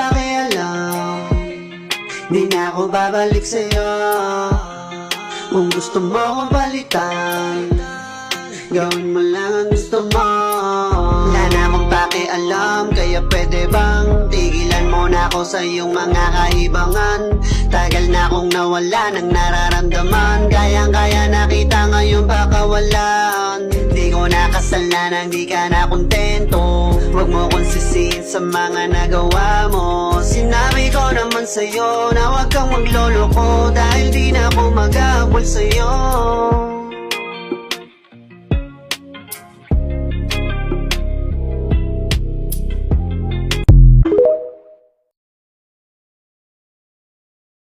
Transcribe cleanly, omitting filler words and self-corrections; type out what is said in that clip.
pakialam, di na ako babalik sa'yo. Kung gusto mo akong palitan, gawin mo lang ang gusto mo. Wala na akong pakialam, kaya pwede bang tigilan mo na ako sa iyong mga kaibangan. Tagal na akong nawala ng nararamdaman, kayang-kaya na kita ngayon pakawalan. Di ko nakasalanan, di ka na kontento. Huwag mo kong sisihin sa mga nagawa mo. Sinabi ko naman sa'yo na huwag kang magloloko, dahil di na ako mag-abol sa'yo.